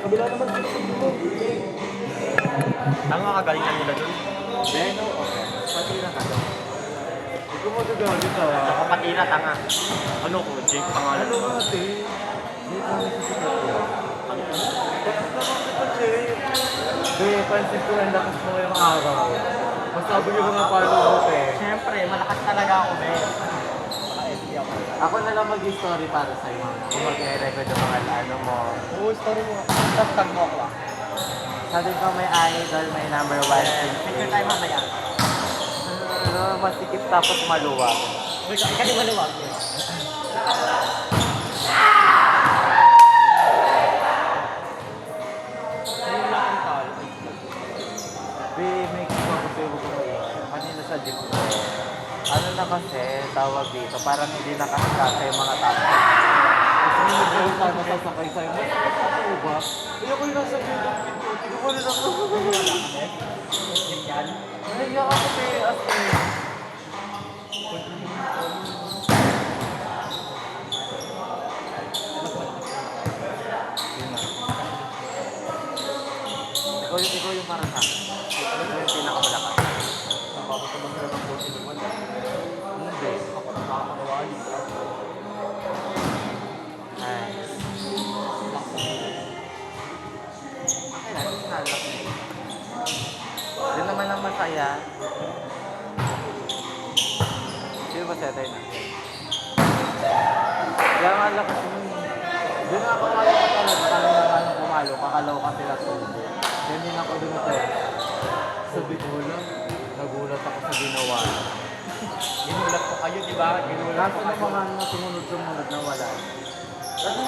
Kabila naman sa mo. Tanga ka, galingan nila dun. Beno, okay. Patira ka daw. Ikaw mo gagawin dito ah. Nakapatira, tanga. Ano ko, Jake pangalan Ano mo. nga ate? Hindi ko nagsisikat ko. Tapos naman kita Jay. Be, pansin ko lang lakas mo ngayong araw. Masabi ko mga palo mo eh. Siyempre, malakas talaga ako, be. Ako na lang mag-story para sa'yo. Kung mag-record yung mga ano mo. Oo, story mo. Tapos tag mo ako ah. Sabi ko may idol, may number one. Picture tayo mamaya. Ano, masikip tapos maluwag. Ikaw di maluwag. Be, may kumakutuyo ko kanina sa jeep ko. Ano na kasi, tawag dito, parang hindi na kasi kasa yung mga tao. Kasi may nagawin tayo masasakay sa'yo. Mas ako ba? Kaya ko yung nasa video. Hindi ko rin ako. Nahiya ako be, as in. Ikaw yung para sa akin. Ikaw yung pinakamalakas. Napapatabang na ng boss naman. Hindi. Ako nakakawali. Ay. Okay na, sinalak na. Yun naman ang masaya. Sino ba setay na? Kaya nga lakas yun. Doon nga pumalo ka talaga. Kaya nga pumalo. Kakalaw ka sila tubo. Ganyan ako doon sa sabi ko lang. Nagulat ako sa ginawa. Ginulat ko kayo, di ba? Ginulat Kaso ko ng kayo. mga sumunod na wala. Ano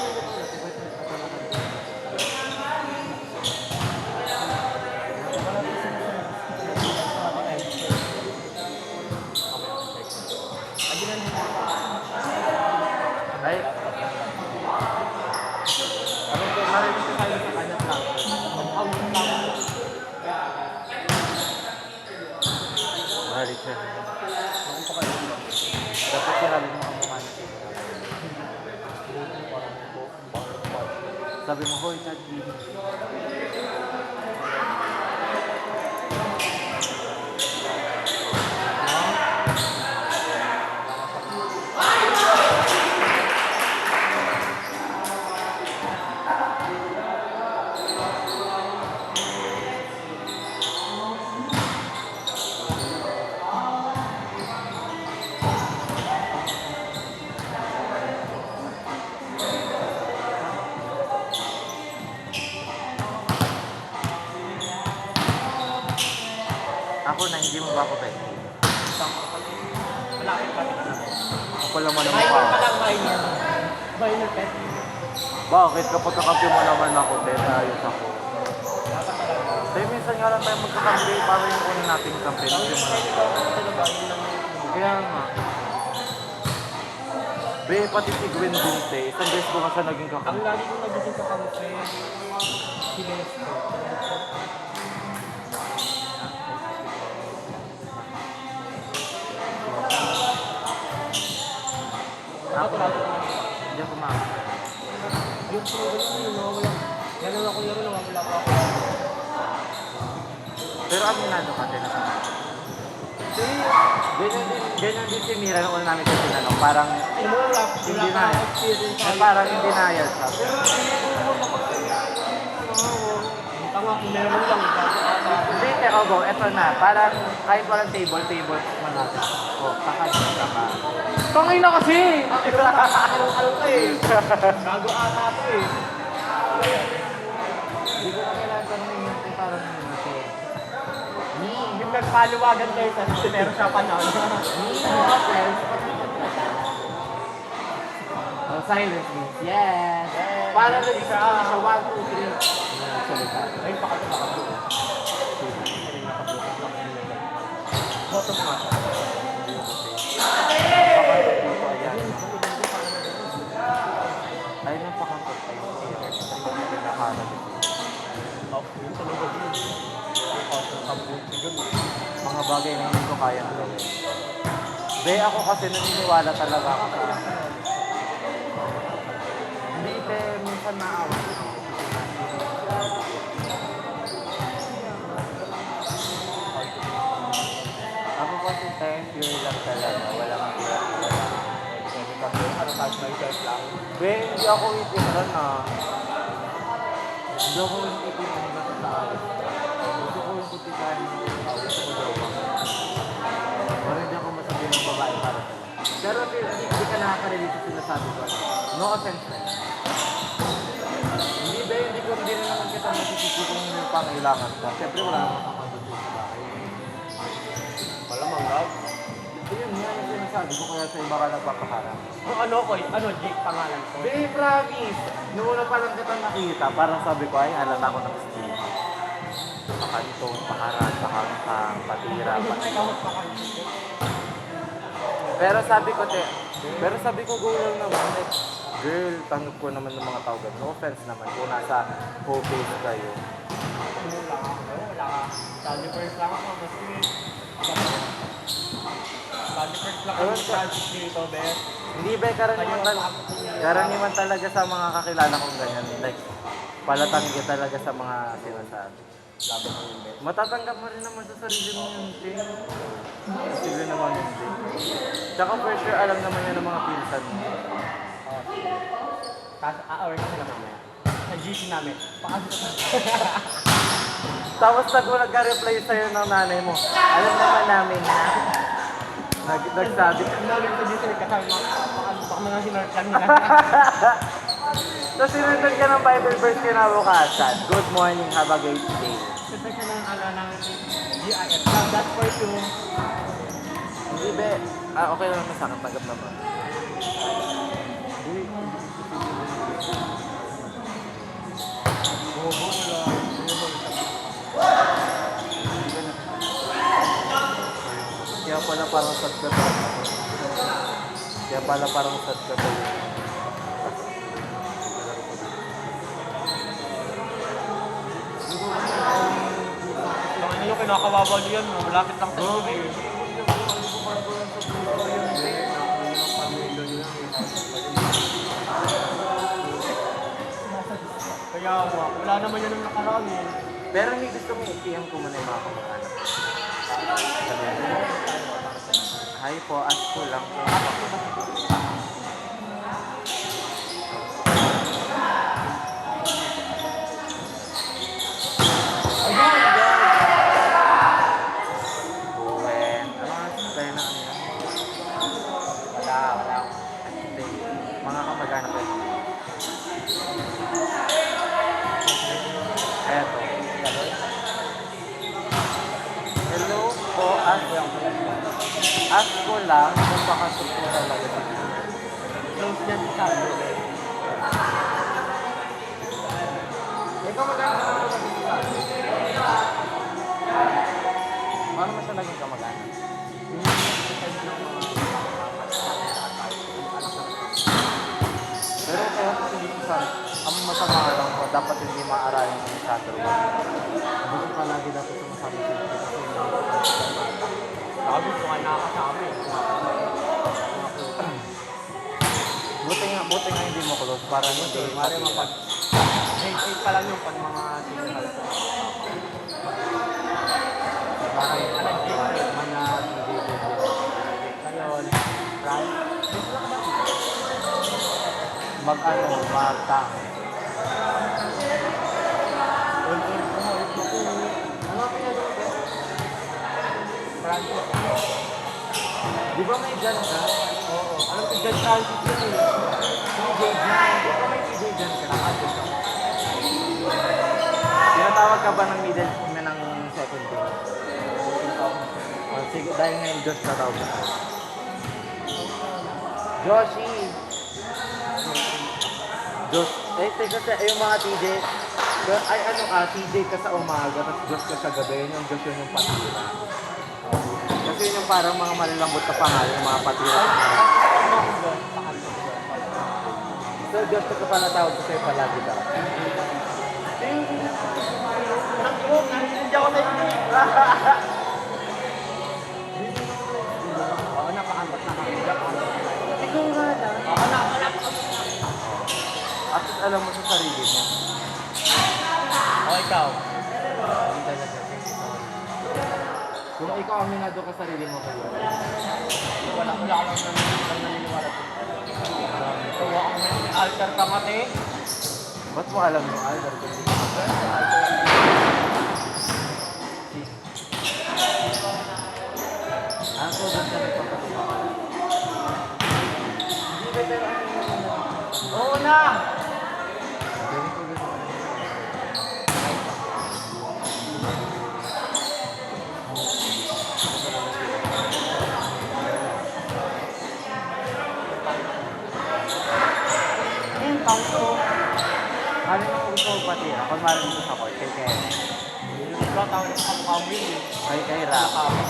ay, ano ko, marinig ko kayo sa kanya lang. Marinig siya. Dapat sinabi mo ang mukha niya. Sabi mo, hoy, Chad Gini. Ako na, hindi mo ba ako pwede? Malaki pa. Ako lang mo ng Minor mukha. pa lang, minor. Minor pet. Bakit? Kapag kakampi mo naman ako, pwede ayos ako. Tayo minsan nga lang tayo magkakampi para yung una nating kampi. Kaya nga. Be, pati si Gwen Dinte, isang beses ko nga siya naging Ang kakampi. lagi kong nagiging kakampi, si Leslie. Ako na. Hindi ako ma. Yung program yun, nawawala. Ganun ako yun, nawawala pa ako. Pero aminado ka din ako. Ganyan din si Mira nung una namin kasi tinanong. Parang Wala hindi pa na. ako experience. Parang hindi na yan siya. Pero Tanga, kung meron lang, hindi, teka go. Eto na. Parang kahit walang table mo natin. O, kakadun ka pa. Tangay na kasi! ano ka eh. Gago ata ako eh. Hindi ko na kailangan tanongin yun. Parang yun natin. Yung nagpaluwagan kayo sa pero siya pa na. Oh, silence means yes. Para rin siya. 1, 2, 3. Salita. Ay, pakatulak ako. Boto mo nga siya. Ay, napakakot tayo. Nakakarap. Yun talaga yun. Mga bagay na hindi ko kaya gawin. Be, ako kasi naniniwala talaga ako sa hindi, te, minsan naawa. Te, pure lang talaga. Walang pure. Kasi kasi ano, touch myself lang. Be, hindi ako itiran na. Hindi ako itiran na sa ayos. Gusto ko yung putikain ng tao. Gusto ko daw ba? Para hindi ako masabi ng babae para sa pero hindi ka nakaka-relate sa sinasabi ko. No offense na. Hindi ba, hindi na naman kita masisisi kung yung pangailangan ka. Siyempre wala naman kang matutunan sa bahay. Malamang daw. Yun nga yung sinasabi ko kaya sa iba ka nagpapaharap. Kung ano ko, ano, Jake pangalan ko. Be, promise! Noong una pa lang kita nakita, parang sabi ko, ay, halata ko ng skin. Pakanto, paharap, pakangkang, patira, pero sabi ko, go lang naman, like, girl, tanggap ko naman ng mga tao. No offense naman kung nasa home-base kayo. Wala ka. Study first lang ako, kasi study first lang ako study dito, Beth. Hindi ba, karaniwan talaga sa mga kakilala kong ganyan. Like, palatanggi talaga sa mga sinasabi. Laban mo yun, Beth. Matatanggap mo rin naman sa sarili mo yun, Jay. Sige naman yun, Jay. Tsaka for sure, alam naman yan ng mga pinsan mo. Tapos, a-aware ka sila mamaya. Sa GC namin, pakagod ka. Tapos nagka-reply sa'yo ng nanay mo, alam naman namin na nagsabi. Ang namin sa GC, nagkasabi baka mga sinort lang nila. Tapos sinunod ka ng Bible verse kinabukasan. Good morning, have a great day. Kasi siya ng ng GIF. Now, that's for you. Hindi be, okay lang naman sa akin, tanggap naman. Kaya pala parang sad ka to. Kaya pala parang sad ka to. Ano yung kinakawawa niyo yan, malapit lang sa iyo eh. Kaya wala naman yan ang nakaraan eh. Pero hindi gusto mo i-PM ko muna yung mga kamag-anak. Hi po, ask ko lang. Buwen. Ano nga tayo na ano yan? Wala. Hindi. Mga kamag-anak ko. Eto. Hello po, ask ko lang kung pakasok ko talaga sa video. Close yan sa akin. Ikaw magkano ka naman sa akin? Paano mo siya naging kamag-anak? Pero kaya ko hindi ko sa ang masama lang ko, dapat hindi maaralin yung shadow. Gusto ka lagi dapat sumasabi sa iyo kasi Sabi ko nga nakakasama eh. buti nga hindi mo close para hindi Mari mapag... Grade 8 pa lang yung pag mga senior high school. Bakit? Mga ngayon, right? Magtang. Ano pinag-upit? Francis. Di ba may dyan ka? Oo. Alam ko dyan Francis yun eh. TJ dyan. Di ba may TJ dyan ka? Tinatawag ka ba ng middle na ng second day? Sige, dahil ngayon Josh na tawag ka. Joshi! Josh, teka, yung mga TJ, ay ano ka, TJ ka sa umaga, tapos Josh ka sa gabi, yung Josh yun yung patira. Kasi yun yung parang mga malalambot na pangalan, yung mga patira. So, Josh ka pa natawag ko sa'yo palagi daw. Hindi ako naiinig. Oo, napakambat na kami. Ikaw nga lang. Oo, napakambat. At least alam mo sa sarili mo. O, ikaw. Kung ikaw aminado ka sarili mo kayo. Wala ka lang naniniwala ko. Tawa ang may altar ka mati. Ba't mo alam yung altar ko? Ang sugat na nagpapatuwa. Hindi ba pero ano yung Oo na! Very cool gusto ko. Tangko. Ano yung gusto ko pati? Ako maraming gusto ko. Kay Ken. Ikaw tawag ng kamukha Kay Rap. mo.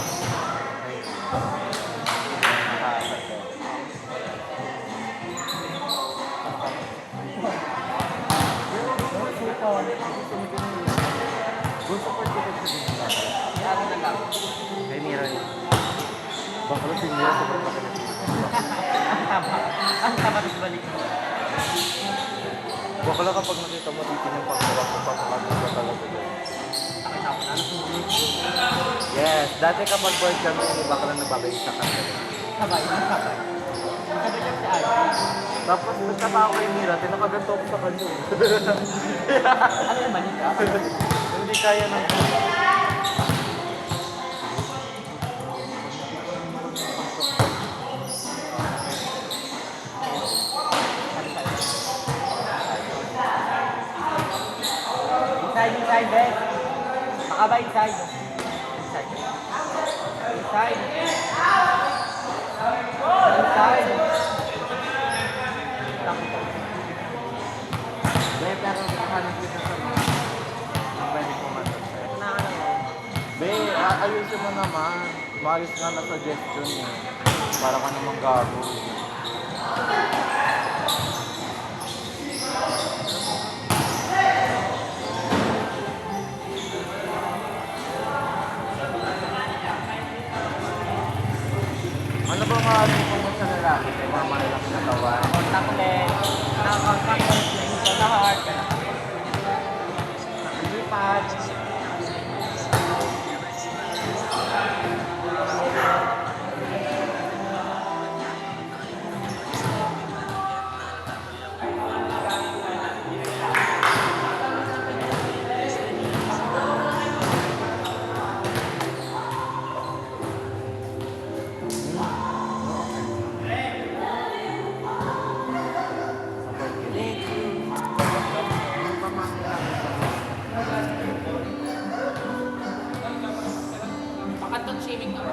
Gusto ko dito sa dito. Ano na lang. Kay Mira yun. Bakla si Mira sobrang bakla. Ang tama. Ang tama sa balik mo. Bakla kapag nakita mo dito yung pagkawa ko pagkakagod ka talaga doon. Nakita ko na. Ano sumunod? Yes, dati kapag board kami, yung bakla nagbabay sa kanila. Sabay. Sabay. Sabay lang si Ivy. Tapos nagkatawa ko yung Mira, tinakaganto ko sa kanya. Ano naman yun ka? Hindi kaya ng... Inside, Ben. Makaba inside. Inside. Inside. Inside. Be, pero nakahanap kita sa mga... Ang pwede ko sa'yo. Be, ayusin mo naman. Maayos nga na suggestion eh. Para ka namang gago. Ano ba maaari mo sa lalaki? May mga malalaki na tawa. Contact ulit. Nakakontact ulit sa heart. Nakalipat. Pakantong shaming ka.